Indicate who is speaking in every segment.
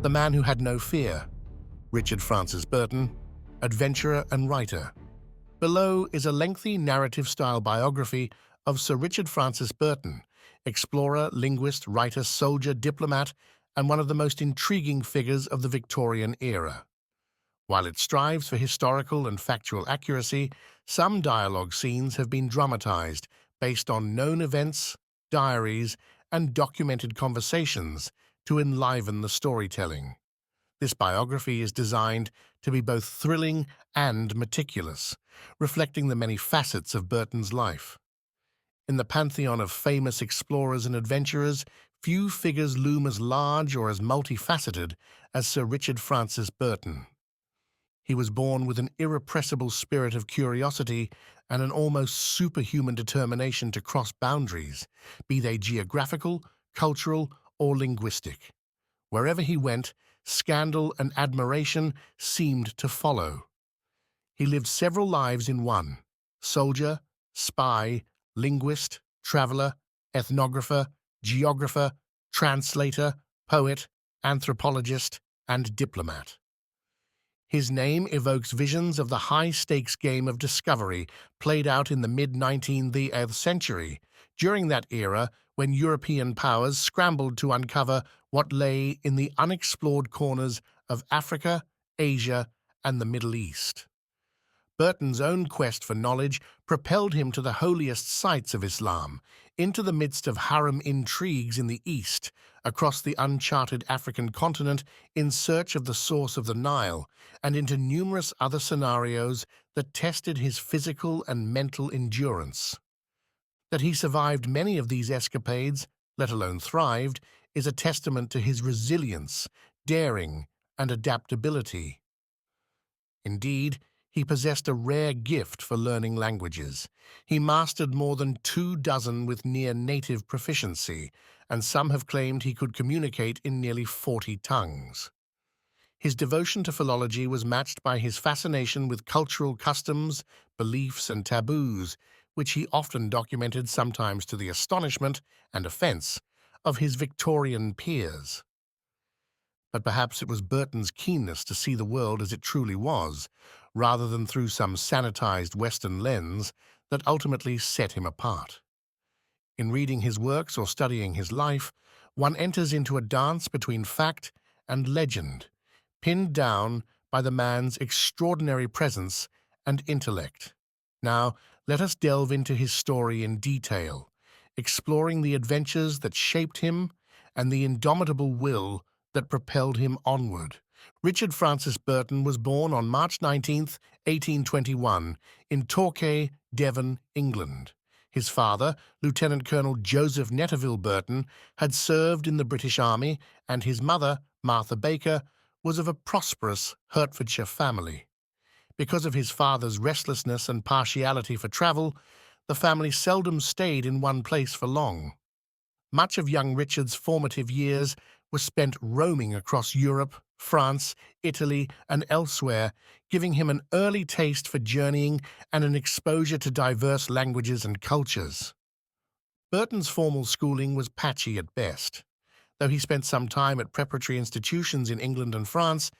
Speaker 1: The Man Who Had No Fear, Richard Francis Burton, adventurer and writer. Below is a lengthy narrative-style biography of Sir Richard Francis Burton, explorer, linguist, writer, soldier, diplomat, and one of the most intriguing figures of the Victorian era. While it strives for historical and factual accuracy, some dialogue scenes have been dramatized based on known events, diaries, and documented conversations to enliven the storytelling. This biography is designed to be both thrilling and meticulous, reflecting the many facets of Burton's life. In the pantheon of famous explorers and adventurers, few figures loom as large or as multifaceted as Sir Richard Francis Burton. He was born with an irrepressible spirit of curiosity and an almost superhuman determination to cross boundaries, be they geographical, cultural, or linguistic. Wherever he went, scandal and admiration seemed to follow. He lived several lives in one: soldier, spy, linguist, traveler, ethnographer, geographer, translator, poet, anthropologist, and diplomat. His name evokes visions of the high-stakes game of discovery played out in the mid-19th century, during that era when European powers scrambled to uncover what lay in the unexplored corners of Africa, Asia, and the Middle East. Burton's own quest for knowledge propelled him to the holiest sites of Islam, into the midst of harem intrigues in the East, across the uncharted African continent in search of the source of the Nile, and into numerous other scenarios that tested his physical and mental endurance. That he survived many of these escapades, let alone thrived, is a testament to his resilience, daring, and adaptability. Indeed, he possessed a rare gift for learning languages. He mastered more than 24 with near-native proficiency, and some have claimed he could communicate in nearly 40 tongues. His devotion to philology was matched by his fascination with cultural customs, beliefs, and taboos, which he often documented, sometimes to the astonishment and offense of his Victorian peers. But perhaps it was Burton's keenness to see the world as it truly was, rather than through some sanitized Western lens, that ultimately set him apart. In reading his works or studying his life, one enters into a dance between fact and legend, pinned down by the man's extraordinary presence and intellect. Now, let us delve into his story in detail, exploring the adventures that shaped him and the indomitable will that propelled him onward. Richard Francis Burton was born on March 19, 1821, in Torquay, Devon, England. His father, Lieutenant Colonel Joseph Netterville Burton, had served in the British Army, and his mother, Martha Baker, was of a prosperous Hertfordshire family. Because of his father's restlessness and partiality for travel, the family seldom stayed in one place for long. Much of young Richard's formative years was spent roaming across Europe, France, Italy, and elsewhere, giving him an early taste for journeying and an exposure to diverse languages and cultures. Burton's formal schooling was patchy at best. Though he spent some time at preparatory institutions in England and France,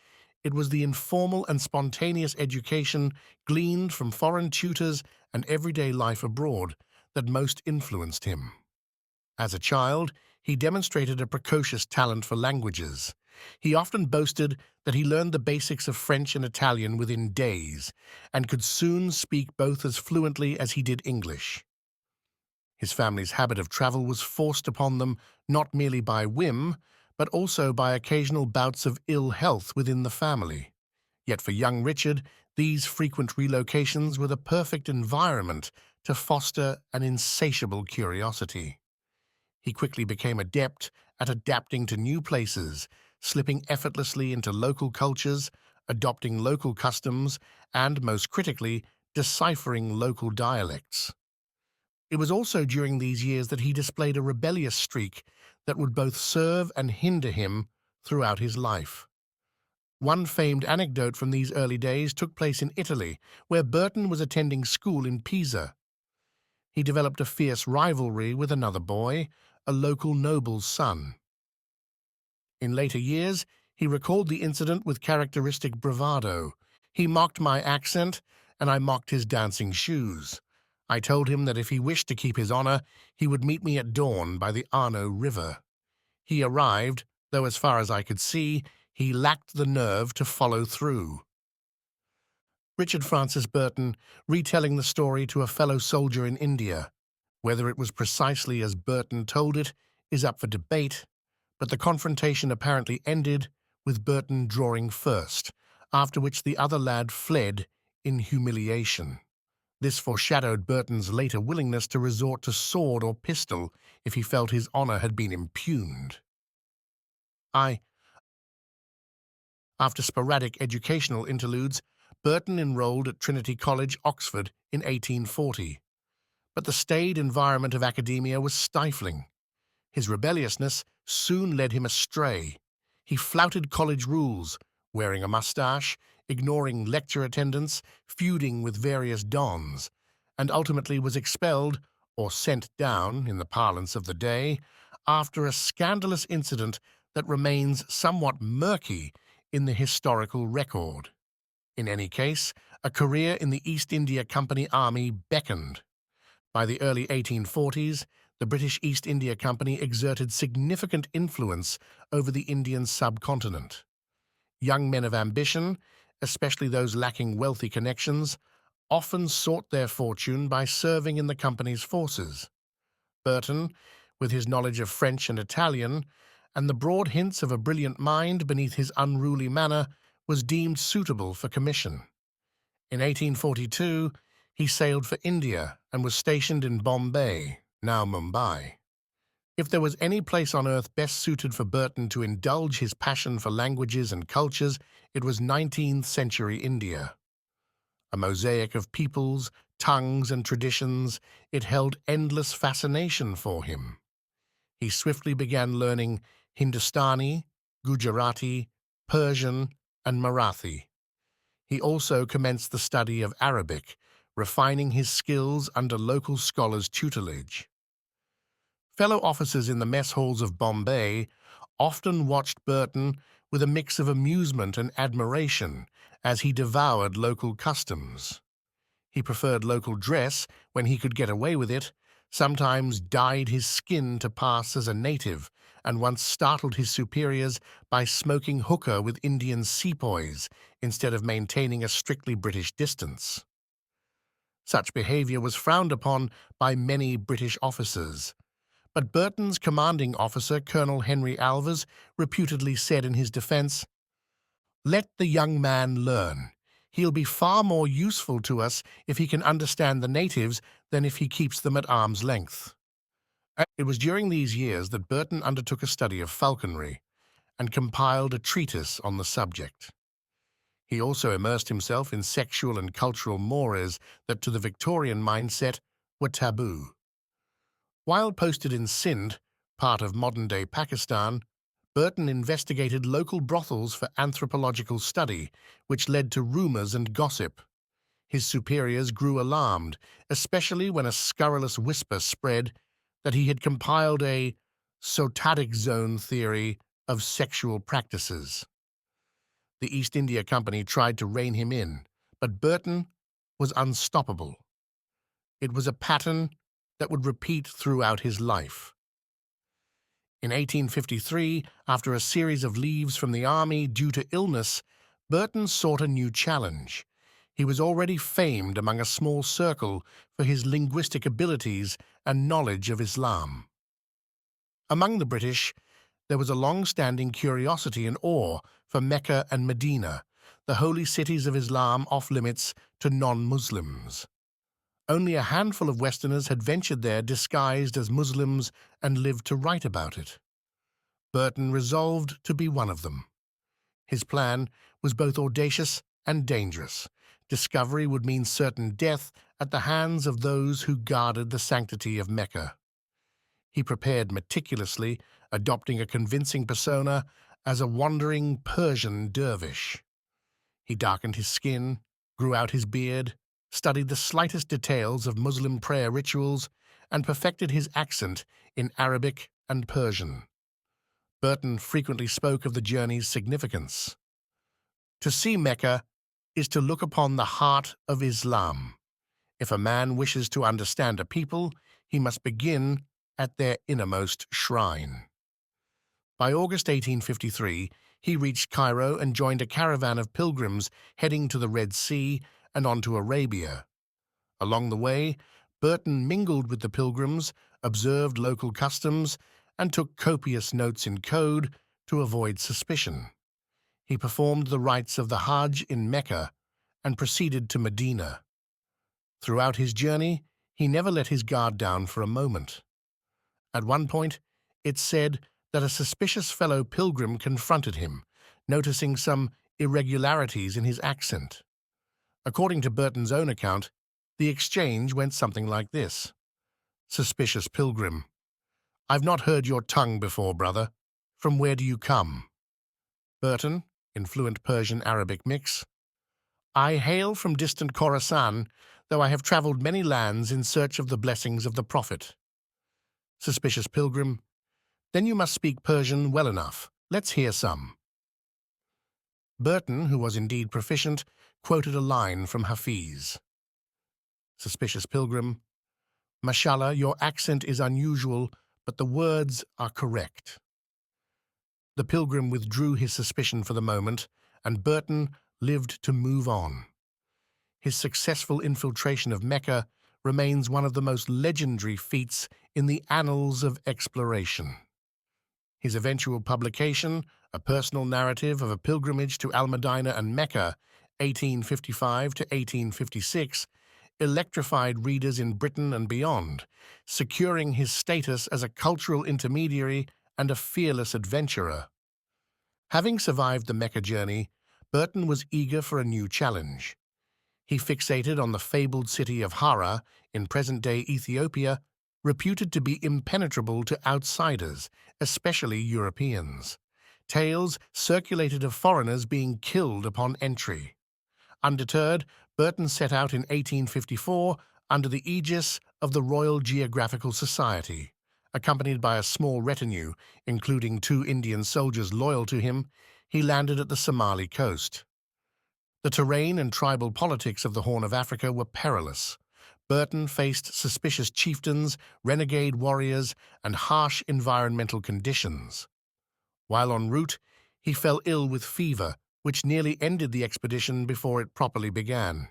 Speaker 1: it was the informal and spontaneous education gleaned from foreign tutors and everyday life abroad that most influenced him. As a child, he demonstrated a precocious talent for languages. He often boasted that he learned the basics of French and Italian within days, and could soon speak both as fluently as he did English. His family's habit of travel was forced upon them not merely by whim, but also by occasional bouts of ill health within the family. Yet for young Richard, these frequent relocations were the perfect environment to foster an insatiable curiosity. He quickly became adept at adapting to new places, slipping effortlessly into local cultures, adopting local customs, and, most critically, deciphering local dialects. It was also during these years that he displayed a rebellious streak that would both serve and hinder him throughout his life. One famed anecdote from these early days took place in Italy, where Burton was attending school in Pisa. He developed a fierce rivalry with another boy, a local noble's son. In later years, He recalled the incident with characteristic bravado. He mocked my accent, and I mocked his dancing shoes. I told him that if he wished to keep his honor, he would meet me at dawn by the Arno River. He arrived, though as far as I could see, he lacked the nerve to follow through. Richard Francis Burton, retelling the story to a fellow soldier in India. Whether it was precisely as Burton told it is up for debate, but the confrontation apparently ended with Burton drawing first, after which the other lad fled in humiliation. This foreshadowed Burton's later willingness to resort to sword or pistol if he felt his honor had been impugned. After sporadic educational interludes, Burton enrolled at Trinity College, Oxford, in 1840. But the staid environment of academia was stifling. His rebelliousness soon led him astray. He flouted college rules, wearing a mustache, ignoring lecture attendance, feuding with various dons, and ultimately was expelled, or sent down, in the parlance of the day, after a scandalous incident that remains somewhat murky in the historical record. In any case, a career in the East India Company Army beckoned. By the early 1840s, the British East India Company exerted significant influence over the Indian subcontinent. Young men of ambition, especially those lacking wealthy connections, often sought their fortune by serving in the company's forces. Burton, with his knowledge of French and Italian, and the broad hints of a brilliant mind beneath his unruly manner, was deemed suitable for commission. In 1842, he sailed for India and was stationed in Bombay, now Mumbai. If there was any place on earth best suited for Burton to indulge his passion for languages and cultures, it was 19th century India. A mosaic of peoples, tongues, and traditions, it held endless fascination for him. He swiftly began learning Hindustani, Gujarati, Persian, and Marathi. He also commenced the study of Arabic, refining his skills under local scholars' tutelage. Fellow officers in the mess halls of Bombay often watched Burton with a mix of amusement and admiration as he devoured local customs. He preferred local dress when he could get away with it, sometimes dyed his skin to pass as a native, and once startled his superiors by smoking hookah with Indian sepoys instead of maintaining a strictly British distance. Such behavior was frowned upon by many British officers, but Burton's commanding officer, Colonel Henry Alvers, reputedly said in his defense, "Let the young man learn. He'll be far more useful to us if he can understand the natives than if he keeps them at arm's length." It was during these years that Burton undertook a study of falconry and compiled a treatise on the subject. He also immersed himself in sexual and cultural mores that to the Victorian mindset were taboo. While posted in Sindh, part of modern-day Pakistan, Burton investigated local brothels for anthropological study, which led to rumors and gossip. His superiors grew alarmed, especially when a scurrilous whisper spread that he had compiled a sotadic zone theory of sexual practices. The East India Company tried to rein him in, but Burton was unstoppable. It was a pattern that would repeat throughout his life. In 1853, after a series of leaves from the army due to illness, Burton sought a new challenge. He was already famed among a small circle for his linguistic abilities and knowledge of Islam. Among the British, there was a long-standing curiosity and awe for Mecca and Medina, the holy cities of Islam off-limits to non-Muslims. Only a handful of Westerners had ventured there disguised as Muslims and lived to write about it. Burton resolved to be one of them. His plan was both audacious and dangerous. Discovery would mean certain death at the hands of those who guarded the sanctity of Mecca. He prepared meticulously, adopting a convincing persona as a wandering Persian dervish. He darkened his skin, grew out his beard, studied the slightest details of Muslim prayer rituals, and perfected his accent in Arabic and Persian. Burton frequently spoke of the journey's significance. To see Mecca is to look upon the heart of Islam. If a man wishes to understand a people, he must begin at their innermost shrine. By August 1853, he reached Cairo and joined a caravan of pilgrims heading to the Red Sea and on to Arabia. Along the way, Burton mingled with the pilgrims, observed local customs, and took copious notes in code to avoid suspicion. He performed the rites of the Hajj in Mecca and proceeded to Medina. Throughout his journey, he never let his guard down for a moment. At one point, it's said that a suspicious fellow pilgrim confronted him, noticing some irregularities in his accent. According to Burton's own account, the exchange went something like this. Suspicious pilgrim: "I've not heard your tongue before, brother. From where do you come?" Burton, in fluent Persian-Arabic mix: "I hail from distant Khorasan, though I have travelled many lands in search of the blessings of the Prophet." Suspicious pilgrim: "Then you must speak Persian well enough. Let's hear some." Burton, who was indeed proficient, quoted a line from Hafiz. Suspicious pilgrim: "Mashallah, your accent is unusual, but the words are correct." The pilgrim withdrew his suspicion for the moment, and Burton lived to move on. His successful infiltration of Mecca remains one of the most legendary feats in the annals of exploration. His eventual publication, A Personal Narrative of a Pilgrimage to Al-Medina and Mecca, 1855 to 1856, electrified readers in Britain and beyond, securing his status as a cultural intermediary and a fearless adventurer. Having survived the Mecca journey, Burton was eager for a new challenge. He fixated on the fabled city of Harar in present-day Ethiopia, reputed to be impenetrable to outsiders, especially Europeans. Tales circulated of foreigners being killed upon entry. Undeterred, Burton set out in 1854 under the aegis of the Royal Geographical Society. Accompanied by a small retinue, including 2 Indian soldiers loyal to him, he landed at the Somali coast. The terrain and tribal politics of the Horn of Africa were perilous. Burton faced suspicious chieftains, renegade warriors, and harsh environmental conditions. While en route, he fell ill with fever, which nearly ended the expedition before it properly began.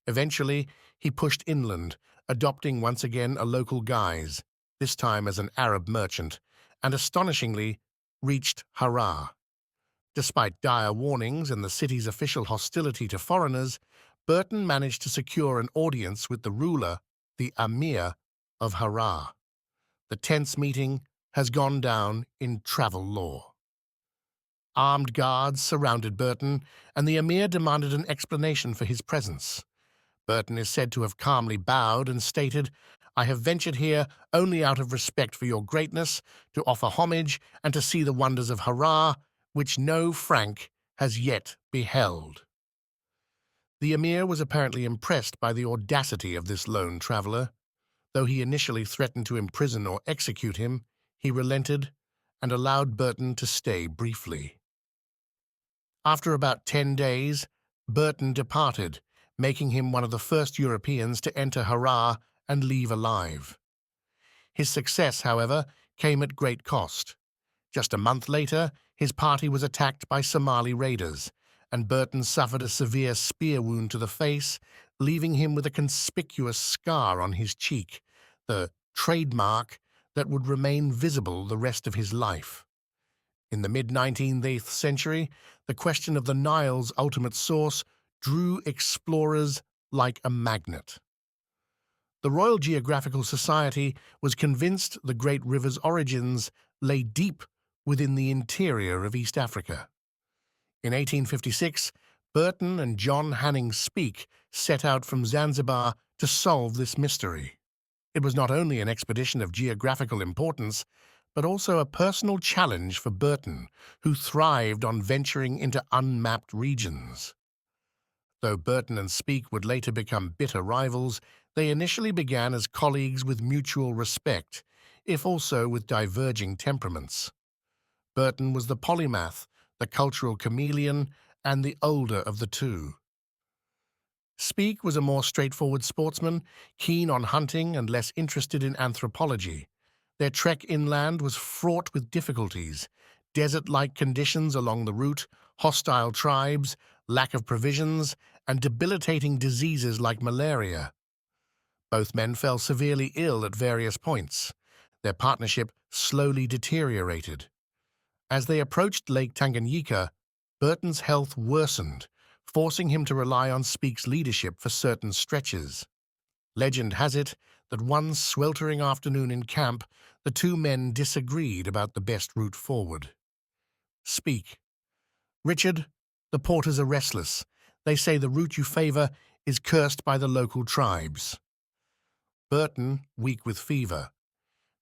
Speaker 1: Eventually, he pushed inland, adopting once again a local guise, this time as an Arab merchant, and astonishingly reached Harar. Despite dire warnings and the city's official hostility to foreigners, Burton managed to secure an audience with the ruler, the Emir of Harar. The tense meeting has gone down in travel lore. Armed guards surrounded Burton, and the Emir demanded an explanation for his presence. Burton is said to have calmly bowed and stated, "I have ventured here only out of respect for your greatness, to offer homage and to see the wonders of Harar, which no Frank has yet beheld." The Emir was apparently impressed by the audacity of this lone traveler. Though he initially threatened to imprison or execute him, he relented and allowed Burton to stay briefly. After about 10 days, Burton departed, making him one of the first Europeans to enter Harar and leave alive. His success, however, came at great cost. Just a month later, his party was attacked by Somali raiders, and Burton suffered a severe spear wound to the face, leaving him with a conspicuous scar on his cheek, the trademark that would remain visible the rest of his life. In the mid-19th century, the question of the Nile's ultimate source drew explorers like a magnet. The Royal Geographical Society was convinced the great river's origins lay deep within the interior of East Africa. In 1856, Burton and John Hanning Speke set out from Zanzibar to solve this mystery. It was not only an expedition of geographical importance, but also a personal challenge for Burton, who thrived on venturing into unmapped regions. Though Burton and Speke would later become bitter rivals, they initially began as colleagues with mutual respect, if also with diverging temperaments. Burton was the polymath, the cultural chameleon, and the older of the two. Speke was a more straightforward sportsman, keen on hunting and less interested in anthropology. Their trek inland was fraught with difficulties: desert-like conditions along the route, hostile tribes, lack of provisions, and debilitating diseases like malaria. Both men fell severely ill at various points. Their partnership slowly deteriorated. As they approached Lake Tanganyika, Burton's health worsened, forcing him to rely on Speke's leadership for certain stretches. Legend has it that one sweltering afternoon in camp, the two men disagreed about the best route forward. Speke: Richard, the porters are restless. They say the route you favor is cursed by the local tribes. Burton, weak with fever: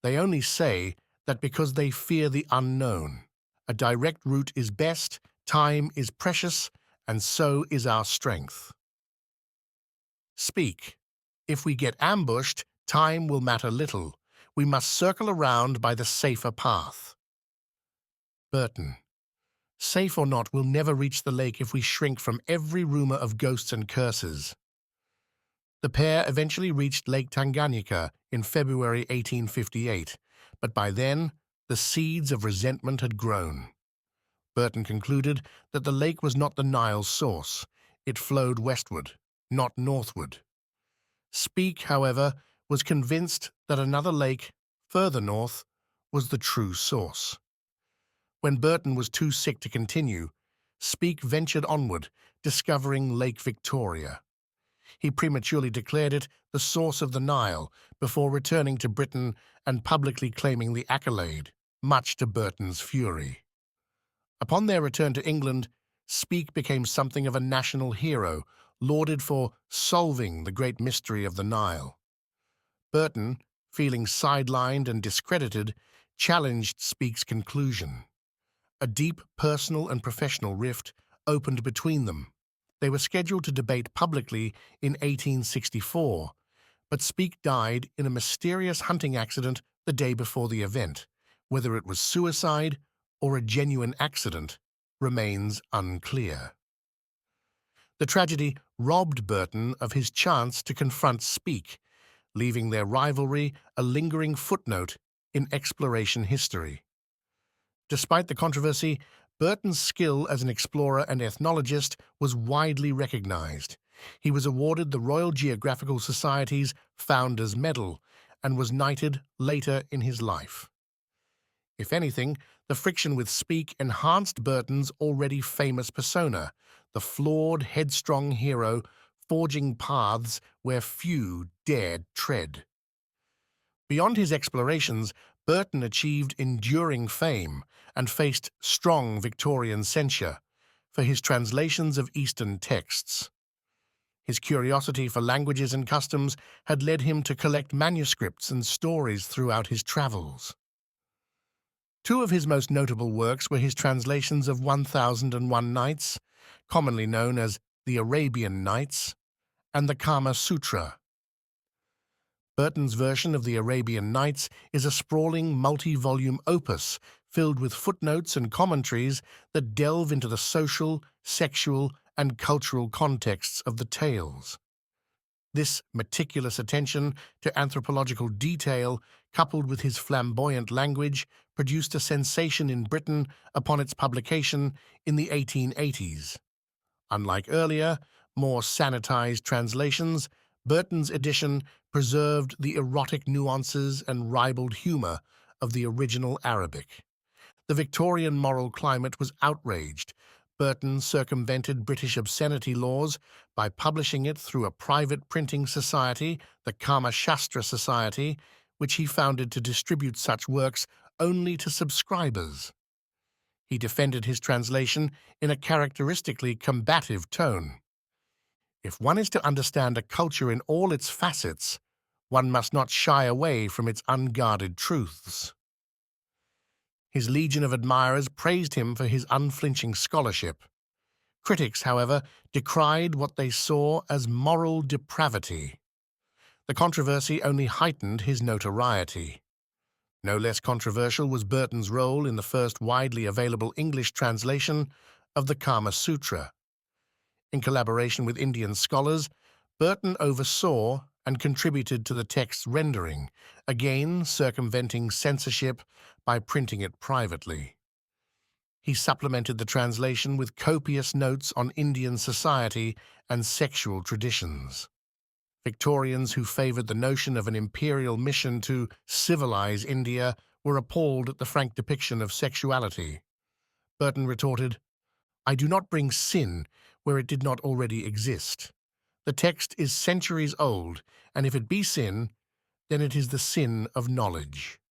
Speaker 1: They only say that because they fear the unknown. A direct route is best, time is precious, and so is our strength. Speke: If we get ambushed, time will matter little. We must circle around by the safer path. Burton: Safe or not, we'll never reach the lake if we shrink from every rumor of ghosts and curses. The pair eventually reached Lake Tanganyika in February 1858, but by then the seeds of resentment had grown. Burton concluded that the lake was not the Nile's source. It flowed westward, not northward. Speke, however, was convinced that another lake, further north, was the true source. When Burton was too sick to continue, Speke ventured onward, discovering Lake Victoria. He prematurely declared it the source of the Nile before returning to Britain and publicly claiming the accolade, much to Burton's fury. Upon their return to England, Speke became something of a national hero, lauded for solving the great mystery of the Nile. Burton, feeling sidelined and discredited, challenged Speke's conclusion. A deep personal and professional rift opened between them. They were scheduled to debate publicly in 1864, but Speke died in a mysterious hunting accident the day before the event. Whether it was suicide or a genuine accident remains unclear. The tragedy robbed Burton of his chance to confront Speke, leaving their rivalry a lingering footnote in exploration history. Despite the controversy, Burton's skill as an explorer and ethnologist was widely recognized. He was awarded the Royal Geographical Society's Founders Medal and was knighted later in his life. If anything, the friction with Speke enhanced Burton's already famous persona, the flawed, headstrong hero forging paths where few dared tread. Beyond his explorations, Burton achieved enduring fame and faced strong Victorian censure for his translations of Eastern texts. His curiosity for languages and customs had led him to collect manuscripts and stories throughout his travels. Two of his most notable works were his translations of 1001 Nights, commonly known as the Arabian Nights, and the Kama Sutra. Burton's version of the Arabian Nights is a sprawling multi-volume opus filled with footnotes and commentaries that delve into the social, sexual, and cultural contexts of the tales. This meticulous attention to anthropological detail, coupled with his flamboyant language, produced a sensation in Britain upon its publication in the 1880s. Unlike earlier, more sanitized translations, Burton's edition preserved the erotic nuances and ribald humor of the original Arabic. The Victorian moral climate was outraged. Burton circumvented British obscenity laws by publishing it through a private printing society, the Kama Sutra Society, which he founded to distribute such works only to subscribers. He defended his translation in a characteristically combative tone. If one is to understand a culture in all its facets, one must not shy away from its unguarded truths. His legion of admirers praised him for his unflinching scholarship. Critics, however, decried what they saw as moral depravity. The controversy only heightened his notoriety. No less controversial was Burton's role in the first widely available English translation of the Kama Sutra. In collaboration with Indian scholars, Burton oversaw and contributed to the text's rendering, again circumventing censorship by printing it privately. He supplemented the translation with copious notes on Indian society and sexual traditions. Victorians who favoured the notion of an imperial mission to civilize India were appalled at the frank depiction of sexuality. Burton retorted, "I do not bring sin where it did not already exist. The text is centuries old, and if it be sin, then it is the sin of knowledge."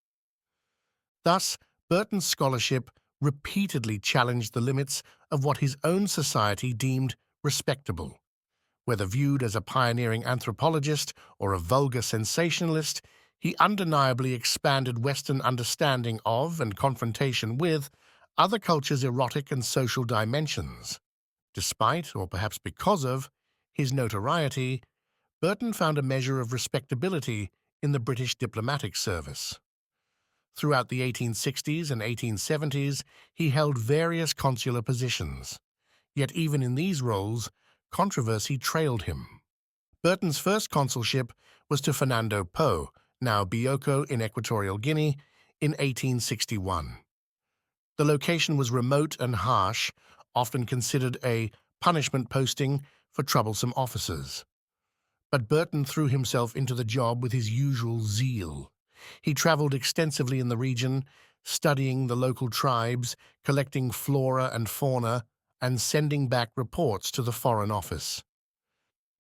Speaker 1: Thus, Burton's scholarship repeatedly challenged the limits of what his own society deemed respectable. Whether viewed as a pioneering anthropologist or a vulgar sensationalist, he undeniably expanded Western understanding of and confrontation with other cultures' erotic and social dimensions. Despite, or perhaps because of, his notoriety, Burton found a measure of respectability in the British diplomatic service. Throughout the 1860s and 1870s, he held various consular positions. Yet even in these roles, controversy trailed him. Burton's first consulship was to Fernando Po, now Bioko in Equatorial Guinea, in 1861. The location was remote and harsh, often considered a punishment posting for troublesome officers. But Burton threw himself into the job with his usual zeal. He traveled extensively in the region, studying the local tribes, collecting flora and fauna, and sending back reports to the Foreign Office.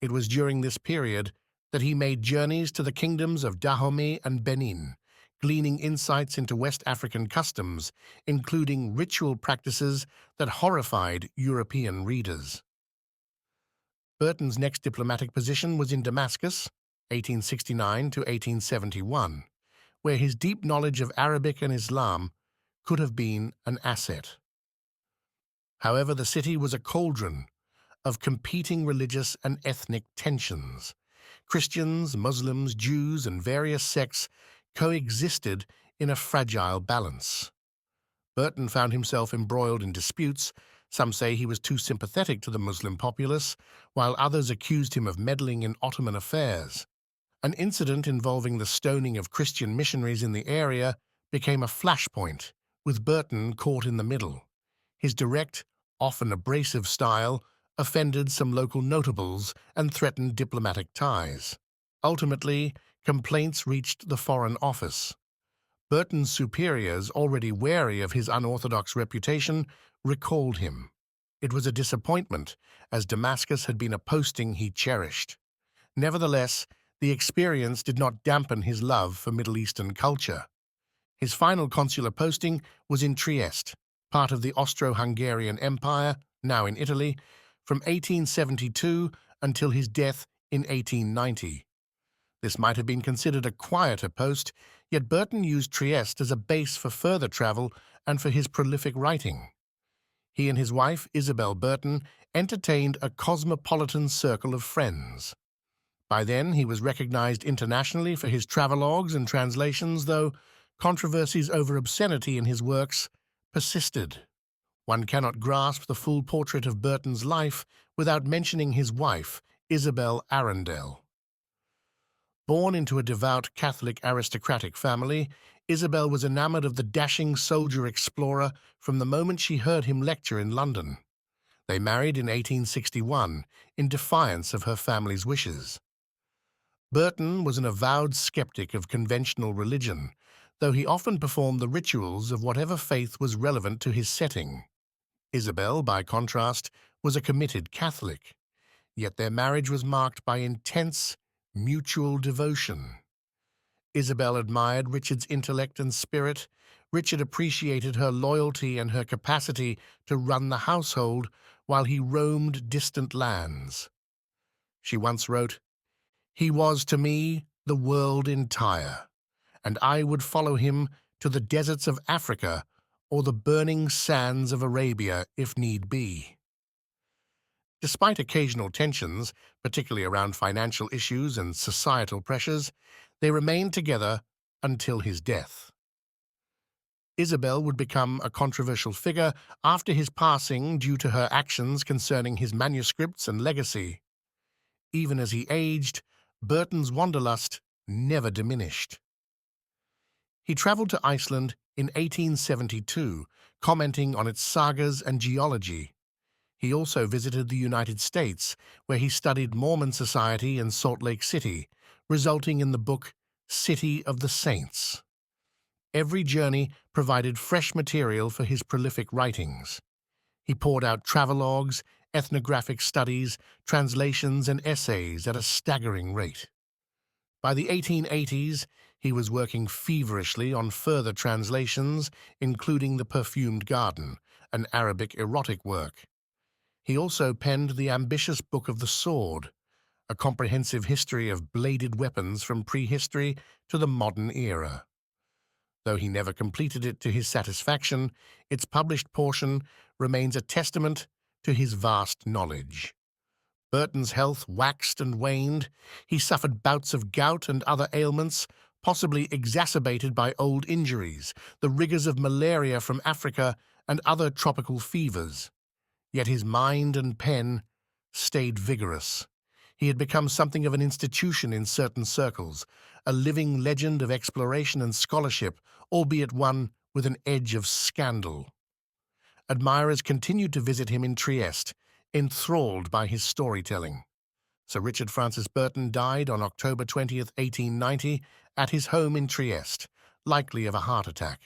Speaker 1: It was during this period that he made journeys to the kingdoms of Dahomey and Benin, gleaning insights into West African customs, including ritual practices that horrified European readers. Burton's next diplomatic position was in Damascus, 1869 to 1871, where his deep knowledge of Arabic and Islam could have been an asset. However, the city was a cauldron of competing religious and ethnic tensions. Christians, Muslims, Jews, and various sects coexisted in a fragile balance. Burton found himself embroiled in disputes. Some say he was too sympathetic to the Muslim populace, while others accused him of meddling in Ottoman affairs. An incident involving the stoning of Christian missionaries in the area became a flashpoint, with Burton caught in the middle. His direct, often abrasive style offended some local notables and threatened diplomatic ties. Ultimately, complaints reached the Foreign Office. Burton's superiors, already wary of his unorthodox reputation, recalled him. It was a disappointment, as Damascus had been a posting he cherished. Nevertheless, the experience did not dampen his love for Middle Eastern culture. His final consular posting was in Trieste, part of the Austro-Hungarian Empire, now in Italy, from 1872 until his death in 1890. This might have been considered a quieter post, yet Burton used Trieste as a base for further travel and for his prolific writing. He and his wife, Isabel Burton, entertained a cosmopolitan circle of friends. By then, he was recognized internationally for his travelogues and translations, though controversies over obscenity in his works persisted. One cannot grasp the full portrait of Burton's life without mentioning his wife, Isabel Arundel. Born into a devout Catholic aristocratic family, Isabel was enamored of the dashing soldier-explorer from the moment she heard him lecture in London. They married in 1861, in defiance of her family's wishes. Burton was an avowed skeptic of conventional religion, though he often performed the rituals of whatever faith was relevant to his setting. Isabel, by contrast, was a committed Catholic, yet their marriage was marked by intense, mutual devotion. Isabel admired Richard's intellect and spirit. Richard appreciated her loyalty and her capacity to run the household while he roamed distant lands. She once wrote, "He was to me the world entire, and I would follow him to the deserts of Africa or the burning sands of Arabia if need be." Despite occasional tensions, particularly around financial issues and societal pressures, they remained together until his death. Isabel would become a controversial figure after his passing due to her actions concerning his manuscripts and legacy. Even as he aged, Burton's wanderlust never diminished. He travelled to Iceland in 1872, commenting on its sagas and geology. He also visited the United States, where he studied Mormon society in Salt Lake City, resulting in the book City of the Saints. Every journey provided fresh material for his prolific writings. He poured out travelogues, ethnographic studies, translations, and essays at a staggering rate. By the 1880s, he was working feverishly on further translations, including The Perfumed Garden, an Arabic erotic work. He also penned the ambitious Book of the Sword, a comprehensive history of bladed weapons from prehistory to the modern era. Though he never completed it to his satisfaction, its published portion remains a testament to his vast knowledge. Burton's health waxed and waned. He suffered bouts of gout and other ailments, possibly exacerbated by old injuries, the rigors of malaria from Africa, and other tropical fevers. Yet his mind and pen stayed vigorous. He had become something of an institution in certain circles, a living legend of exploration and scholarship, albeit one with an edge of scandal. Admirers continued to visit him in Trieste, enthralled by his storytelling. Sir Richard Francis Burton died on October 20th, 1890, at his home in Trieste, likely of a heart attack.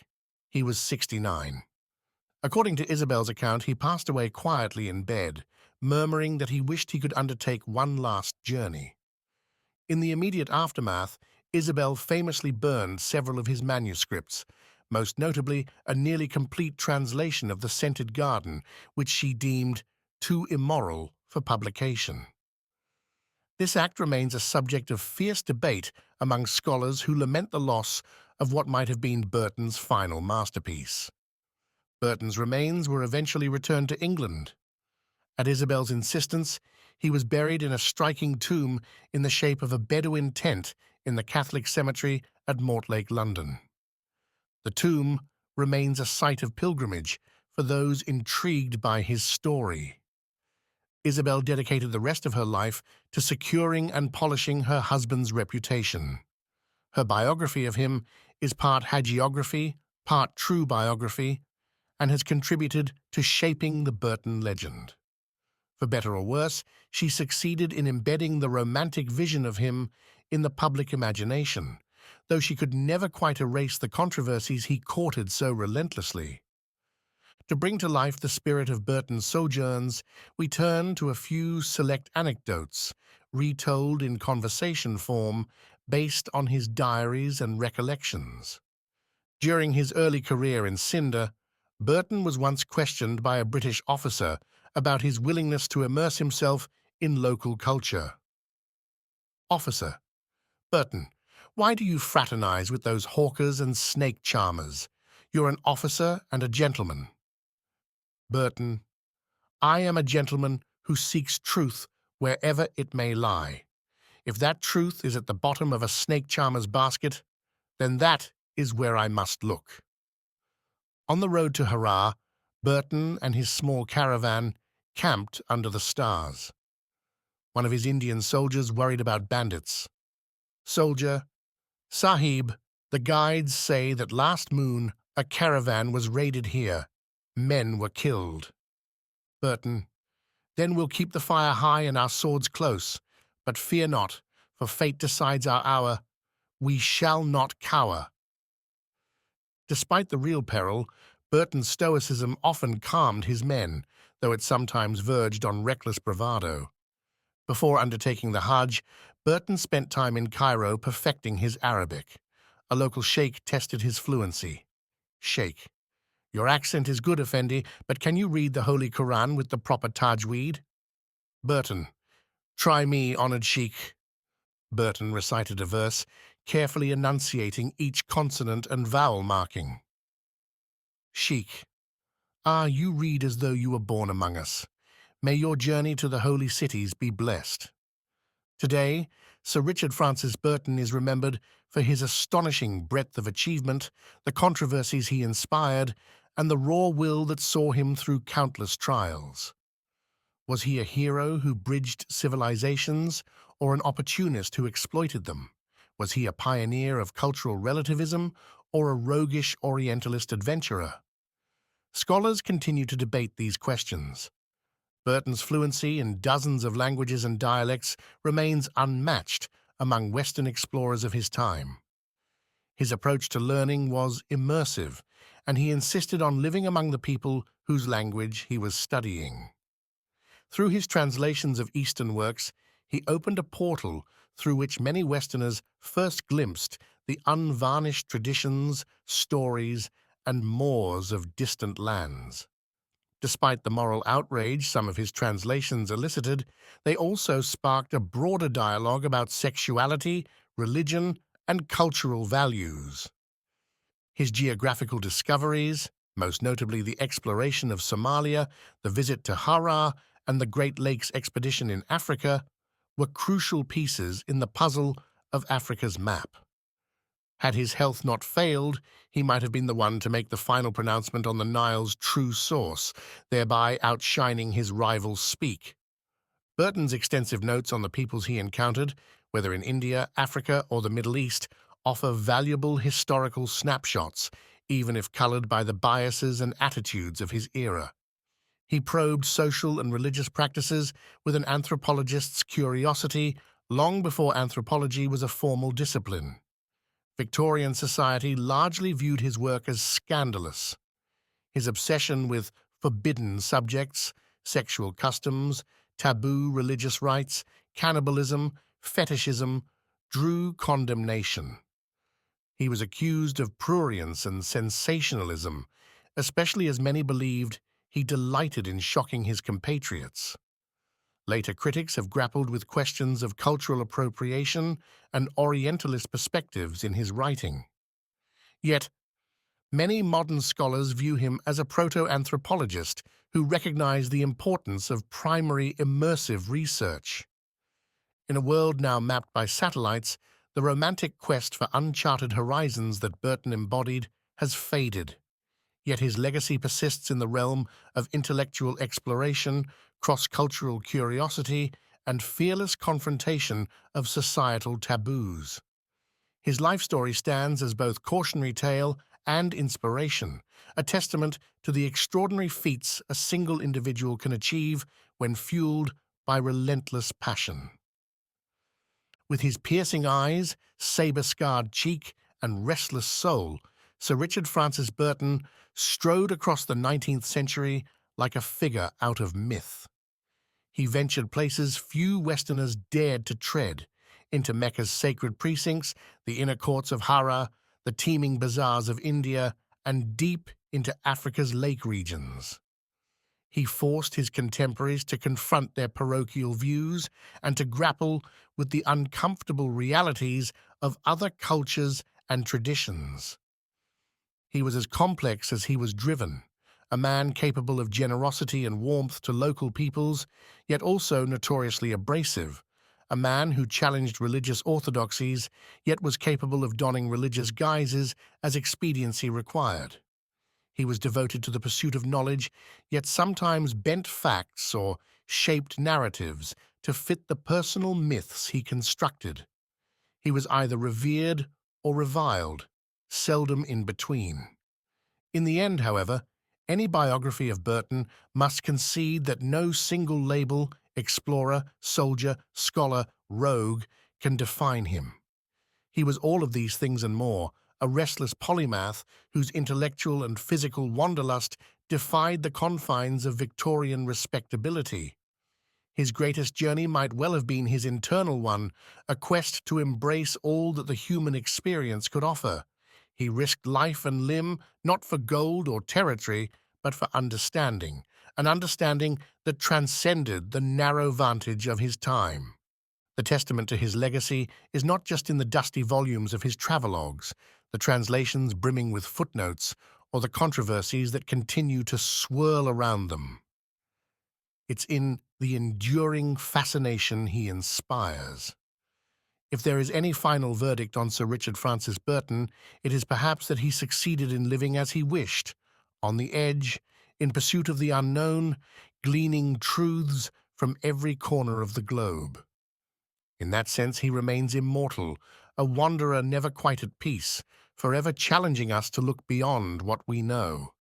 Speaker 1: He was 69. According to Isabel's account, he passed away quietly in bed, murmuring that he wished he could undertake one last journey. In the immediate aftermath, Isabel famously burned several of his manuscripts, most notably a nearly complete translation of The Scented Garden, which she deemed too immoral for publication. This act remains a subject of fierce debate among scholars who lament the loss of what might have been Burton's final masterpiece. Burton's remains were eventually returned to England. At Isabel's insistence, he was buried in a striking tomb in the shape of a Bedouin tent in the Catholic cemetery at Mortlake, London. The tomb remains a site of pilgrimage for those intrigued by his story. Isabel dedicated the rest of her life to securing and polishing her husband's reputation. Her biography of him is part hagiography, part true biography, and has contributed to shaping the Burton legend. For better or worse, she succeeded in embedding the romantic vision of him in the public imagination, though she could never quite erase the controversies he courted so relentlessly. To bring to life the spirit of Burton's sojourns, we turn to a few select anecdotes, retold in conversation form, based on his diaries and recollections. During his early career in Cinder, Burton was once questioned by a British officer about his willingness to immerse himself in local culture. Officer: Burton, why do you fraternize with those hawkers and snake charmers? You're an officer and a gentleman. Burton: I am a gentleman who seeks truth wherever it may lie. If that truth is at the bottom of a snake charmer's basket, then that is where I must look. On the road to Harar, Burton and his small caravan camped under the stars. One of his Indian soldiers worried about bandits. Soldier: Sahib, the guides say that last moon a caravan was raided here. Men were killed. Burton: Then we'll keep the fire high and our swords close. But fear not, for fate decides our hour. We shall not cower. Despite the real peril, Burton's stoicism often calmed his men, though it sometimes verged on reckless bravado. Before undertaking the Hajj, Burton spent time in Cairo perfecting his Arabic. A local sheikh tested his fluency. Sheikh: Your accent is good, Effendi, but can you read the Holy Quran with the proper tajweed? Burton: Try me, honored sheikh. Burton recited a verse, carefully enunciating each consonant and vowel marking. Sheikh: Ah, you read as though you were born among us. May your journey to the holy cities be blessed. Today, Sir Richard Francis Burton is remembered for his astonishing breadth of achievement, the controversies he inspired, and the raw will that saw him through countless trials. Was he a hero who bridged civilizations, or an opportunist who exploited them? Was he a pioneer of cultural relativism, or a roguish Orientalist adventurer? Scholars continue to debate these questions. Burton's fluency in dozens of languages and dialects remains unmatched among Western explorers of his time. His approach to learning was immersive, and he insisted on living among the people whose language he was studying. Through his translations of Eastern works, he opened a portal through which many Westerners first glimpsed the unvarnished traditions, stories, and mores of distant lands. Despite the moral outrage some of his translations elicited, they also sparked a broader dialogue about sexuality, religion, and cultural values. His geographical discoveries, most notably the exploration of Somalia, the visit to Harar, and the Great Lakes expedition in Africa, were crucial pieces in the puzzle of Africa's map. Had his health not failed, he might have been the one to make the final pronouncement on the Nile's true source, thereby outshining his rival's speak. Burton's extensive notes on the peoples he encountered, whether in India, Africa, or the Middle East, offer valuable historical snapshots, even if colored by the biases and attitudes of his era. He probed social and religious practices with an anthropologist's curiosity long before anthropology was a formal discipline. Victorian society largely viewed his work as scandalous. His obsession with forbidden subjects, sexual customs, taboo religious rites, cannibalism, fetishism, drew condemnation. He was accused of prurience and sensationalism, especially as many believed he delighted in shocking his compatriots. Later critics have grappled with questions of cultural appropriation and Orientalist perspectives in his writing. Yet, many modern scholars view him as a proto-anthropologist who recognize the importance of primary immersive research. In a world now mapped by satellites, the romantic quest for uncharted horizons that Burton embodied has faded. Yet his legacy persists in the realm of intellectual exploration, cross-cultural curiosity, and fearless confrontation of societal taboos. His life story stands as both cautionary tale and inspiration, a testament to the extraordinary feats a single individual can achieve when fueled by relentless passion. With his piercing eyes, saber-scarred cheek, and restless soul, Sir Richard Francis Burton strode across the 19th century like a figure out of myth. He ventured places few Westerners dared to tread, into Mecca's sacred precincts, the inner courts of Harar, the teeming bazaars of India, and deep into Africa's lake regions. He forced his contemporaries to confront their parochial views and to grapple with the uncomfortable realities of other cultures and traditions. He was as complex as he was driven, a man capable of generosity and warmth to local peoples, yet also notoriously abrasive, a man who challenged religious orthodoxies, yet was capable of donning religious guises as expediency required. He was devoted to the pursuit of knowledge, yet sometimes bent facts or shaped narratives to fit the personal myths he constructed. He was either revered or reviled, seldom in between. In the end, however, any biography of Burton must concede that no single label, explorer, soldier, scholar, rogue, can define him. He was all of these things and more, a restless polymath whose intellectual and physical wanderlust defied the confines of Victorian respectability. His greatest journey might well have been his internal one, a quest to embrace all that the human experience could offer. He risked life and limb not for gold or territory, but for understanding, an understanding that transcended the narrow vantage of his time. The testament to his legacy is not just in the dusty volumes of his travelogues, the translations brimming with footnotes, or the controversies that continue to swirl around them. It's in the enduring fascination he inspires. If there is any final verdict on Sir Richard Francis Burton, it is perhaps that he succeeded in living as he wished, on the edge, in pursuit of the unknown, gleaning truths from every corner of the globe. In that sense, he remains immortal, a wanderer never quite at peace, forever challenging us to look beyond what we know.